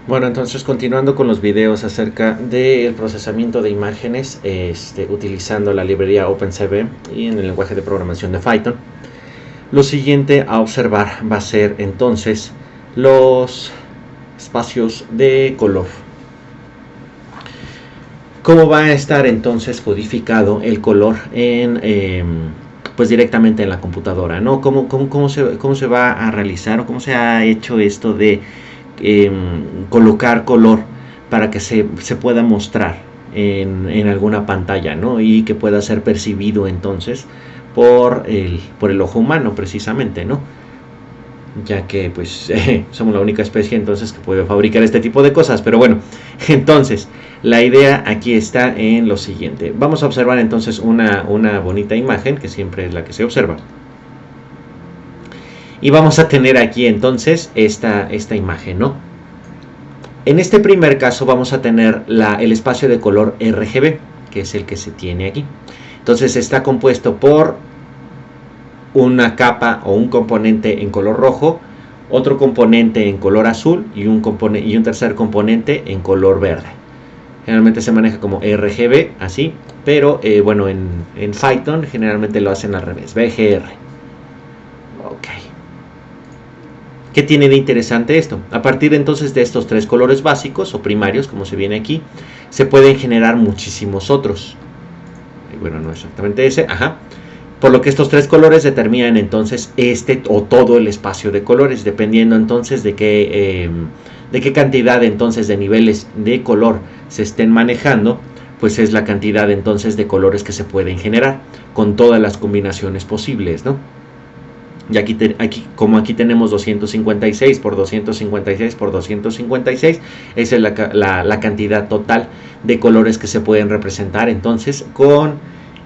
Bueno, entonces continuando con los videos acerca del procesamiento de imágenes utilizando la librería OpenCV y en el lenguaje de programación de Python, lo siguiente a observar va a ser entonces los espacios de color. ¿Cómo va a estar entonces codificado el color pues directamente en la computadora, ¿no? ¿Cómo se va a realizar o cómo se ha hecho esto de colocar color para que se pueda mostrar en alguna pantalla, ¿no? Y que pueda ser percibido entonces por el ojo humano precisamente, ¿no? Ya que pues somos la única especie entonces que puede fabricar este tipo de cosas. Pero bueno, entonces la idea aquí está en lo siguiente. Vamos a observar entonces una bonita imagen, que siempre es la que se observa. Y vamos a tener aquí entonces esta imagen, ¿no? En este primer caso vamos a tener el espacio de color RGB, que es el que se tiene aquí. Entonces está compuesto por una capa o un componente en color rojo, otro componente en color azul y un tercer componente en color verde. Generalmente se maneja como RGB, así, pero bueno, en Python generalmente lo hacen al revés, BGR. Ok. ¿Qué tiene de interesante esto? A partir entonces de estos tres colores básicos o primarios, como se viene aquí, se pueden generar muchísimos otros. Bueno, no exactamente ese, ajá. Por lo que estos tres colores determinan entonces o todo el espacio de colores, dependiendo entonces de qué cantidad entonces de niveles de color se estén manejando, pues es la cantidad entonces de colores que se pueden generar con todas las combinaciones posibles, ¿no? Y aquí tenemos 256 por 256 por 256, esa es la cantidad total de colores que se pueden representar entonces con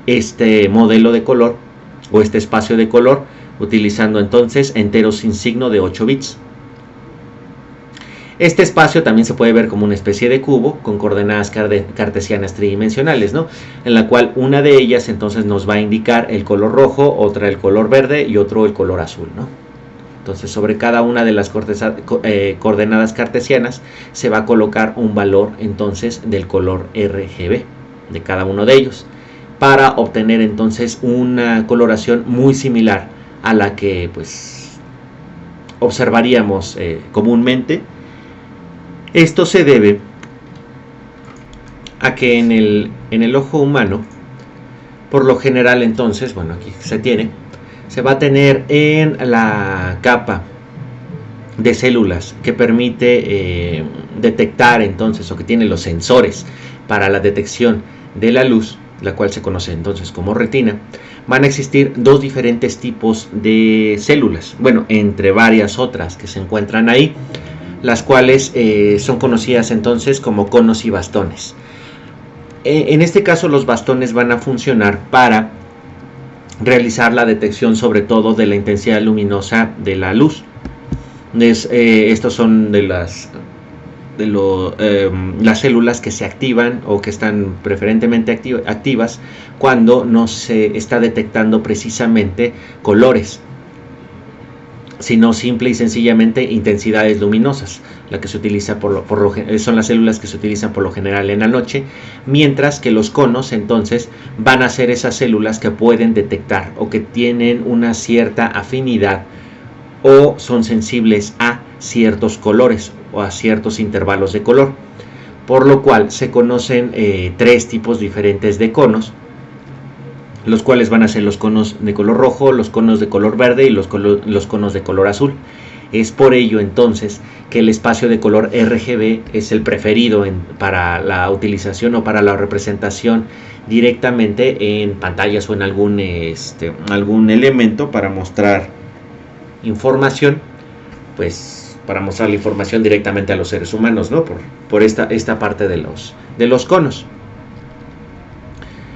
este modelo de color o este espacio de color, utilizando entonces enteros sin signo de 8 bits. Este espacio también se puede ver como una especie de cubo con coordenadas cartesianas tridimensionales, ¿no? En la cual una de ellas entonces nos va a indicar el color rojo, otra el color verde y otro el color azul, ¿no? Entonces sobre cada una de las coordenadas cartesianas se va a colocar un valor entonces del color RGB de cada uno de ellos, para obtener entonces una coloración muy similar a la que pues observaríamos comúnmente. Esto se debe a que en el ojo humano, por lo general entonces, bueno, aquí se va a tener en la capa de células que permite detectar entonces, o que tiene los sensores para la detección de la luz, la cual se conoce entonces como retina, van a existir dos diferentes tipos de células, bueno, entre varias otras que se encuentran ahí, las cuales son conocidas entonces como conos y bastones. En este caso los bastones van a funcionar para realizar la detección sobre todo de la intensidad luminosa de la luz. Estos son las células que se activan o que están preferentemente activas cuando no se está detectando precisamente colores, sino simple y sencillamente intensidades luminosas, la que se utiliza son las células que se utilizan por lo general en la noche, mientras que los conos entonces van a ser esas células que pueden detectar o que tienen una cierta afinidad o son sensibles a ciertos colores o a ciertos intervalos de color, por lo cual se conocen tres tipos diferentes de conos, los cuales van a ser los conos de color rojo, los conos de color verde y los conos de color azul. Es por ello entonces que el espacio de color RGB es el preferido para la utilización o para la representación directamente en pantallas o en algún elemento para mostrar información, pues para mostrar la información directamente a los seres humanos, ¿no? Por esta parte de los conos.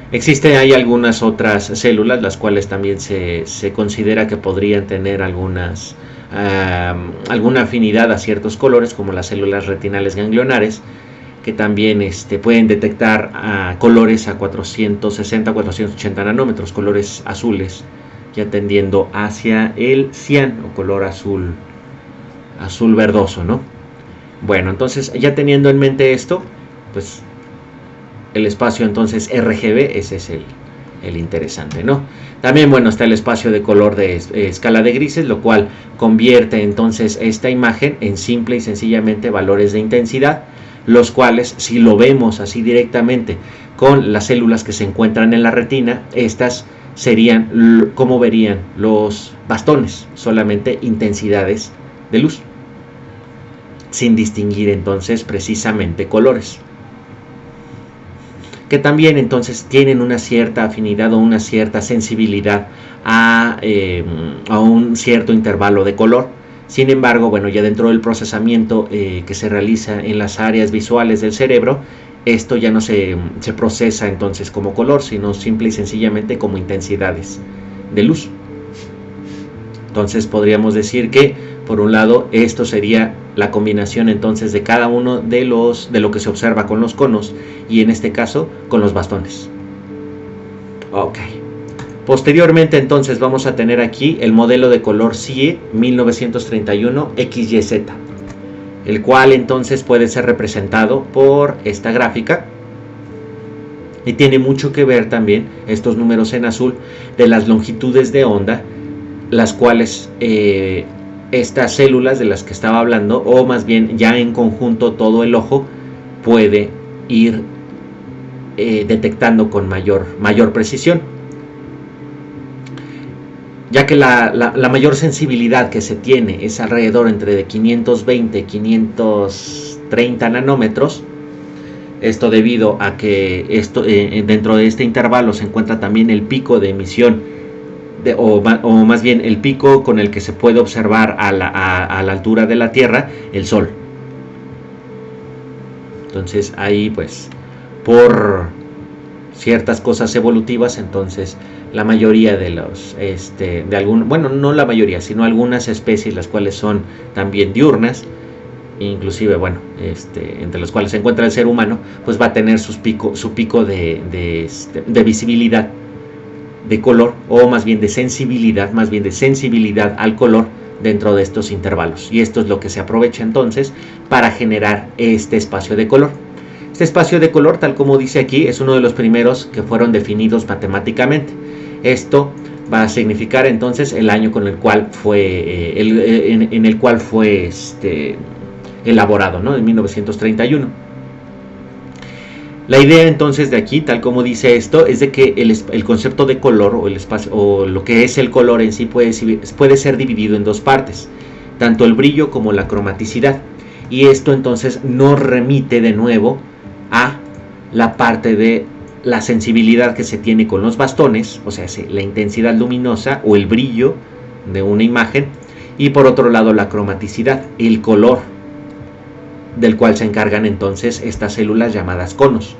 Hay algunas otras células, las cuales también se considera que podrían tener alguna afinidad a ciertos colores, como las células retinales ganglionares, que también pueden detectar colores a 460-480 nanómetros, colores azules, ya tendiendo hacia el cian o color azul verdoso, ¿no? Bueno, entonces ya teniendo en mente esto, pues el espacio entonces RGB, ese es el interesante, ¿no? También, bueno, está el espacio de color de escala de grises, lo cual convierte entonces esta imagen en simple y sencillamente valores de intensidad, los cuales, si lo vemos así directamente con las células que se encuentran en la retina, estas serían, como verían los bastones, solamente intensidades de luz, sin distinguir entonces precisamente colores, que también entonces tienen una cierta afinidad o una cierta sensibilidad a un cierto intervalo de color. Sin embargo, bueno, ya dentro del procesamiento que se realiza en las áreas visuales del cerebro, esto ya no se procesa entonces como color, sino simple y sencillamente como intensidades de luz. Entonces podríamos decir que, por un lado, esto sería la combinación entonces de cada uno de lo que se observa con los conos, y en este caso con los bastones. Ok. Posteriormente entonces vamos a tener aquí el modelo de color CIE 1931 XYZ, el cual entonces puede ser representado por esta gráfica, y tiene mucho que ver también estos números en azul de las longitudes de onda, las cuales estas células de las que estaba hablando, o más bien ya en conjunto todo el ojo, puede ir detectando con mayor precisión, ya que la mayor sensibilidad que se tiene es alrededor entre de 520 y 530 nanómetros. Esto debido a que dentro de este intervalo se encuentra también el pico de emisión, o más bien el pico con el que se puede observar a la altura de la Tierra el Sol. Entonces ahí, pues, por ciertas cosas evolutivas, entonces la mayoría de los bueno, no la mayoría, sino algunas especies, las cuales son también diurnas, inclusive, bueno, entre los cuales se encuentra el ser humano, pues va a tener su pico de visibilidad, de color, o más bien de sensibilidad al color dentro de estos intervalos, y esto es lo que se aprovecha entonces para generar este espacio de color. Este espacio de color, tal como dice aquí, es uno de los primeros que fueron definidos matemáticamente. Esto va a significar entonces el año con el cual fue en el cual fue elaborado, ¿no? En 1931. La idea entonces de aquí, tal como dice esto, es de que el concepto de color, o el espacio, o lo que es el color en sí, puede ser dividido en dos partes, tanto el brillo como la cromaticidad, y esto entonces nos remite de nuevo a la parte de la sensibilidad que se tiene con los bastones, o sea, la intensidad luminosa o el brillo de una imagen, y por otro lado la cromaticidad, el color, del cual se encargan entonces estas células llamadas conos.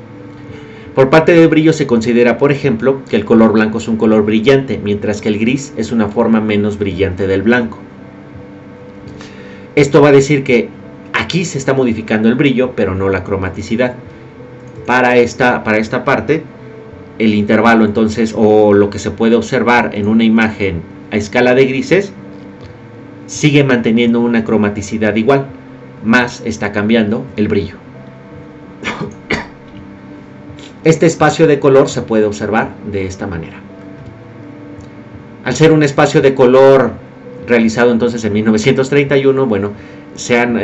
Por parte del brillo se considera, por ejemplo, que el color blanco es un color brillante, mientras que el gris es una forma menos brillante del blanco. Esto va a decir que aquí se está modificando el brillo, pero no la cromaticidad. Para esta parte, el intervalo entonces, o lo que se puede observar en una imagen a escala de grises, sigue manteniendo una cromaticidad igual, más está cambiando el brillo. Este espacio de color se puede observar de esta manera. Al ser un espacio de color realizado entonces en 1931, bueno, sean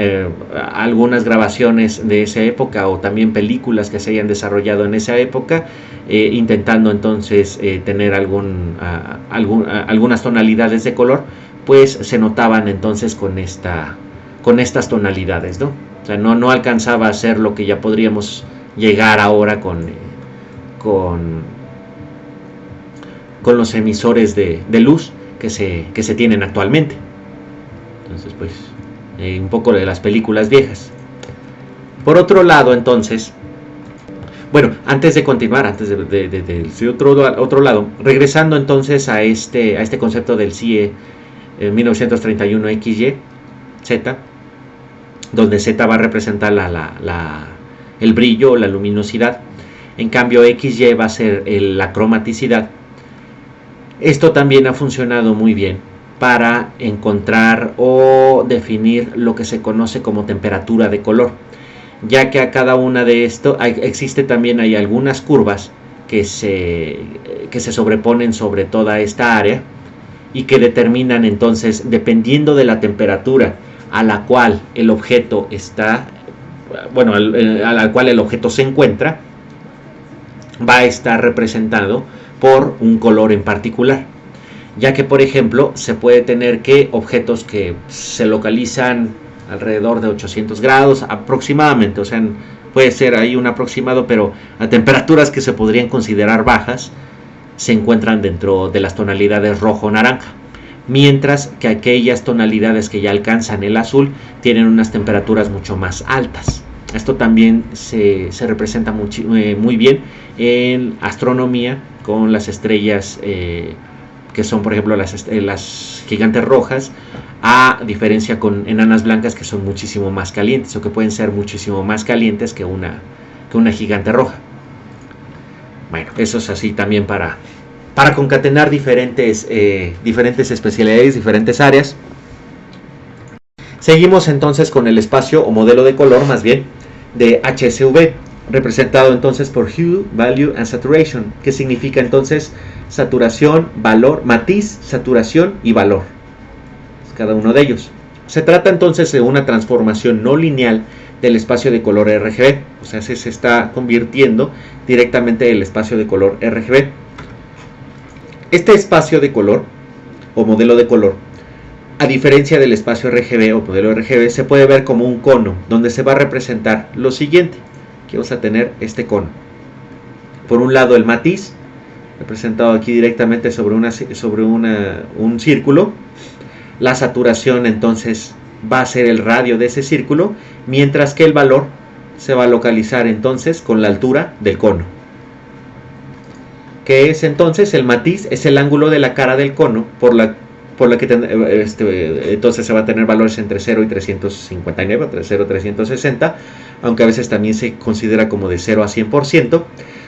algunas grabaciones de esa época, o también películas que se hayan desarrollado en esa época, intentando entonces tener algunas tonalidades de color, pues se notaban entonces con estas tonalidades, ¿no? O sea, no alcanzaba a ser lo que ya podríamos llegar ahora con los emisores de luz que se tienen actualmente. Entonces, pues, un poco de las películas viejas. Por otro lado, entonces, bueno, antes de continuar, antes de otro lado, regresando entonces a este concepto del CIE 1931 XY Z, donde Z va a representar el brillo o la luminosidad, en cambio XY va a ser la cromaticidad. Esto también ha funcionado muy bien para encontrar o definir lo que se conoce como temperatura de color, ya que a cada una de esto existe también, hay algunas curvas que se sobreponen sobre toda esta área y que determinan entonces, dependiendo de la temperatura a la cual el objeto está, bueno, a la cual el objeto se encuentra, va a estar representado por un color en particular. Ya que, por ejemplo, se puede tener que objetos que se localizan alrededor de 800 grados aproximadamente, o sea, puede ser ahí un aproximado, pero a temperaturas que se podrían considerar bajas, se encuentran dentro de las tonalidades rojo-naranja, mientras que aquellas tonalidades que ya alcanzan el azul tienen unas temperaturas mucho más altas. Esto también se representa muy bien en astronomía con las estrellas que son, por ejemplo, las gigantes rojas, a diferencia con enanas blancas, que son muchísimo más calientes, o que pueden ser muchísimo más calientes que una gigante roja. Bueno, eso es así también para concatenar diferentes especialidades, diferentes áreas. Seguimos entonces con el espacio o modelo de color, más bien, de HSV, representado entonces por Hue, Value and Saturation, que significa entonces saturación, valor, matiz, saturación y valor, cada uno de ellos. Se trata entonces de una transformación no lineal del espacio de color RGB, o sea, se está convirtiendo directamente el espacio de color RGB. Este espacio de color o modelo de color, a diferencia del espacio RGB o modelo RGB, se puede ver como un cono donde se va a representar lo siguiente. Aquí vamos a tener este cono. Por un lado el matiz, representado aquí directamente sobre un círculo. La saturación entonces va a ser el radio de ese círculo, mientras que el valor se va a localizar entonces con la altura del cono. ¿Qué es entonces? El matiz es el ángulo de la cara del cono por la que entonces se va a tener valores entre 0 y 359, entre 0 y 360, aunque a veces también se considera como de 0 a 100%,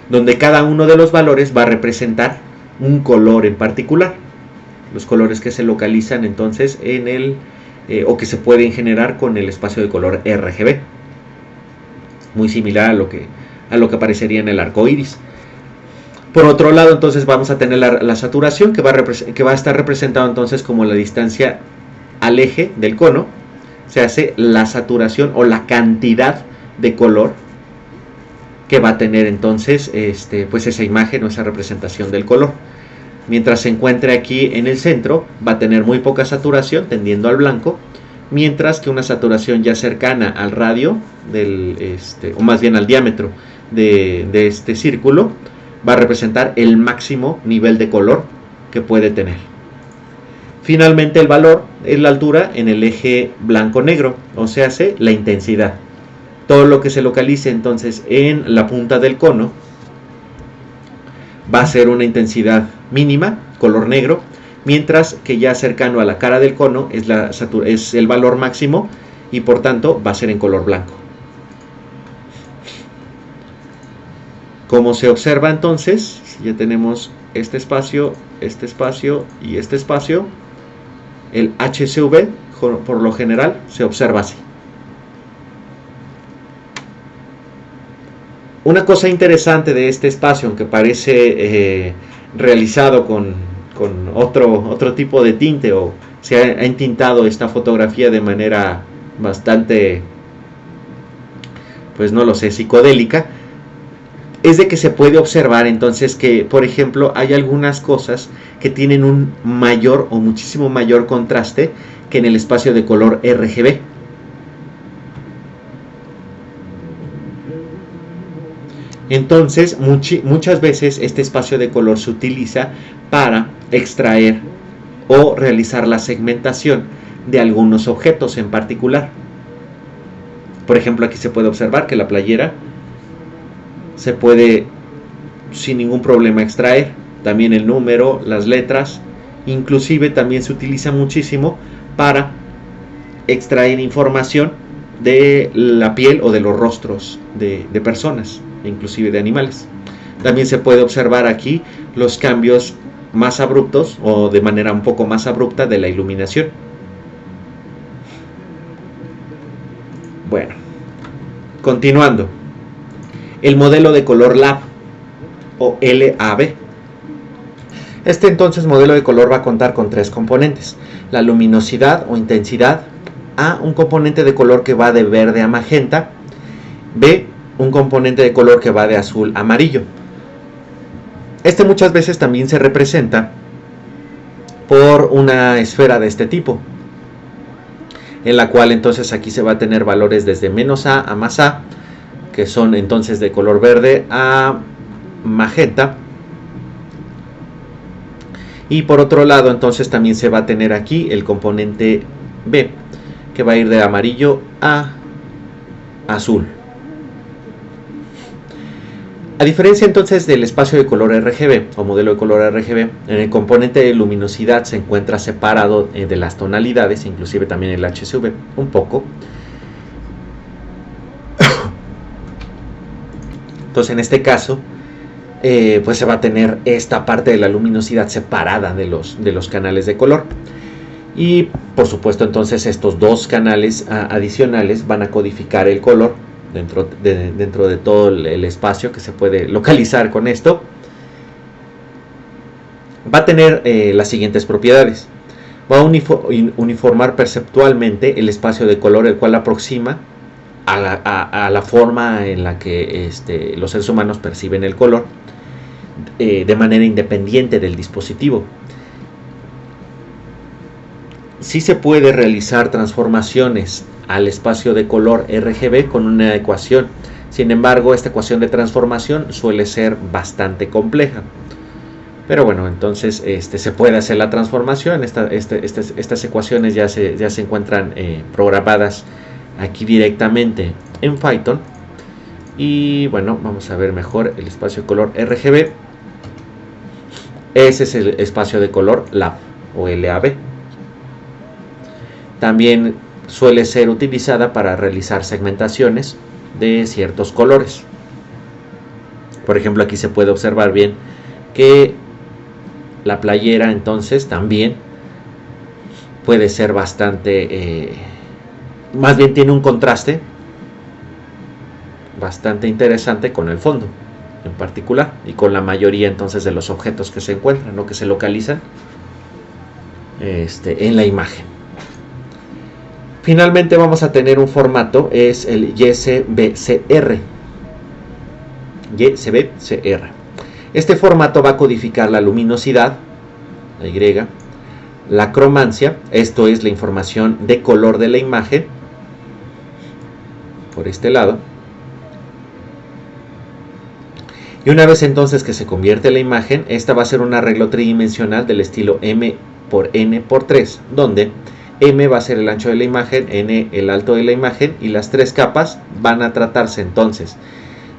donde cada uno de los valores va a representar un color en particular. Los colores que se localizan entonces en el o que se pueden generar con el espacio de color RGB, muy similar a lo que aparecería en el arco iris. Por otro lado, entonces vamos a tener la saturación, que va a estar representado entonces como la distancia al eje del cono. Se hace la saturación o la cantidad de color que va a tener entonces pues esa imagen o esa representación del color. Mientras se encuentre aquí en el centro, va a tener muy poca saturación, tendiendo al blanco, mientras que una saturación ya cercana al radio o más bien al diámetro de este círculo, va a representar el máximo nivel de color que puede tener. Finalmente, el valor es la altura en el eje blanco-negro, o sea, la intensidad. Todo lo que se localice entonces en la punta del cono va a ser una intensidad mínima, color negro, mientras que ya cercano a la cara del cono es el valor máximo y por tanto va a ser en color blanco. Como se observa entonces, ya tenemos este espacio y este espacio, el HSV por lo general se observa así. Una cosa interesante de este espacio, aunque parece realizado con otro tipo de tinte, o se ha entintado esta fotografía de manera bastante, pues no lo sé, psicodélica, es de que se puede observar entonces que, por ejemplo, hay algunas cosas que tienen un mayor o muchísimo mayor contraste que en el espacio de color RGB. Entonces, muchas veces este espacio de color se utiliza para extraer o realizar la segmentación de algunos objetos en particular. Por ejemplo, aquí se puede observar que la playera se puede sin ningún problema extraer, también el número, las letras, inclusive también se utiliza muchísimo para extraer información de la piel o de los rostros de personas, inclusive de animales. También se puede observar aquí los cambios más abruptos o de manera un poco más abrupta de la iluminación. Bueno, continuando, el modelo de color LAB o LAB. Este entonces modelo de color va a contar con tres componentes: la luminosidad o intensidad, A, un componente de color que va de verde a magenta, B, un componente de color que va de azul a amarillo. Este muchas veces también se representa por una esfera de este tipo, en la cual entonces aquí se va a tener valores desde menos A a más A, que son entonces de color verde a magenta. Y por otro lado entonces también se va a tener aquí el componente B, que va a ir de amarillo a azul. A diferencia entonces del espacio de color RGB o modelo de color RGB, en el componente de luminosidad se encuentra separado de las tonalidades, inclusive también el HSV un poco. Entonces en este caso pues se va a tener esta parte de la luminosidad separada de los canales de color. Y por supuesto entonces estos dos canales adicionales van a codificar el color dentro de todo el espacio que se puede localizar con esto. Va a tener las siguientes propiedades: va a uniformar perceptualmente el espacio de color, el cual aproxima a la forma en la que los seres humanos perciben el color de manera independiente del dispositivo. Sí se puede realizar transformaciones al espacio de color RGB con una ecuación. Sin embargo, esta ecuación de transformación suele ser bastante compleja. Pero bueno, entonces se puede hacer la transformación. Estas ecuaciones ya se encuentran programadas aquí directamente en Python. Y bueno, vamos a ver mejor el espacio de color RGB. Ese es el espacio de color LAB o LAB. También suele ser utilizada para realizar segmentaciones de ciertos colores. Por ejemplo, aquí se puede observar bien que la playera entonces también puede ser bastante, más bien tiene un contraste bastante interesante con el fondo en particular y con la mayoría entonces de los objetos que se encuentran o que se localizan en la imagen. Finalmente vamos a tener un formato, es el YSBCR. YSBCR. Este formato va a codificar la luminosidad, la Y, la cromancia, esto es la información de color de la imagen, por este lado. Y una vez entonces que se convierte la imagen, esta va a ser un arreglo tridimensional del estilo M por N por 3, donde M va a ser el ancho de la imagen, N el alto de la imagen, y las tres capas van a tratarse entonces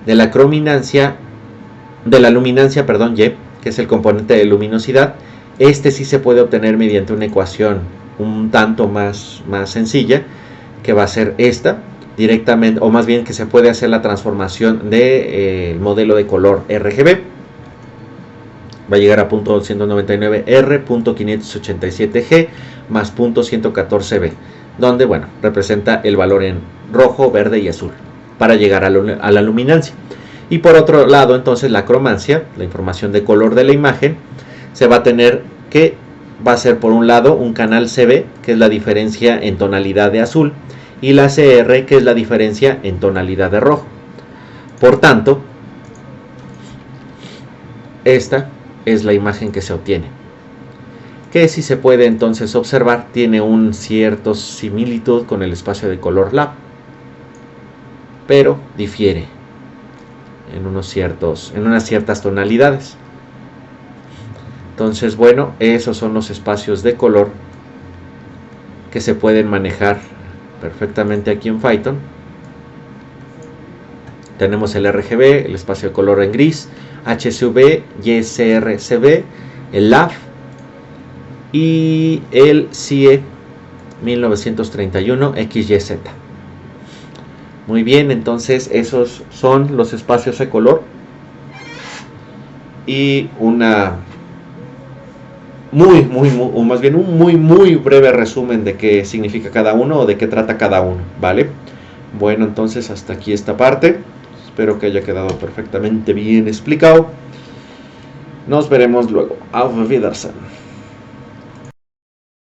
de la luminancia, Y, que es el componente de luminosidad. Sí se puede obtener mediante una ecuación un tanto más sencilla, que va a ser esta directamente, o más bien que se puede hacer la transformación del modelo de color RGB. Va a llegar a .199R.587G más .114B, donde bueno, representa el valor en rojo, verde y azul para llegar a la luminancia. Y por otro lado entonces la cromancia, la información de color de la imagen, se va a tener que va a ser por un lado un canal CB, que es la diferencia en tonalidad de azul, y la CR, que es la diferencia en tonalidad de rojo. Por tanto, esta es la imagen que se obtiene, que si se puede entonces observar tiene un cierto similitud con el espacio de color LAB, pero difiere en unas ciertas tonalidades. Entonces bueno, esos son los espacios de color que se pueden manejar perfectamente aquí en Python. Tenemos el RGB, el espacio de color en gris, HSV, YSRCB, el LAB y el CIE 1931 XYZ. Muy bien, entonces esos son los espacios de color y una o más bien un muy breve resumen de qué significa cada uno o de qué trata cada uno, ¿vale? Bueno, entonces hasta aquí esta parte. Espero que haya quedado perfectamente bien explicado. Nos veremos luego. Auf Wiedersehen.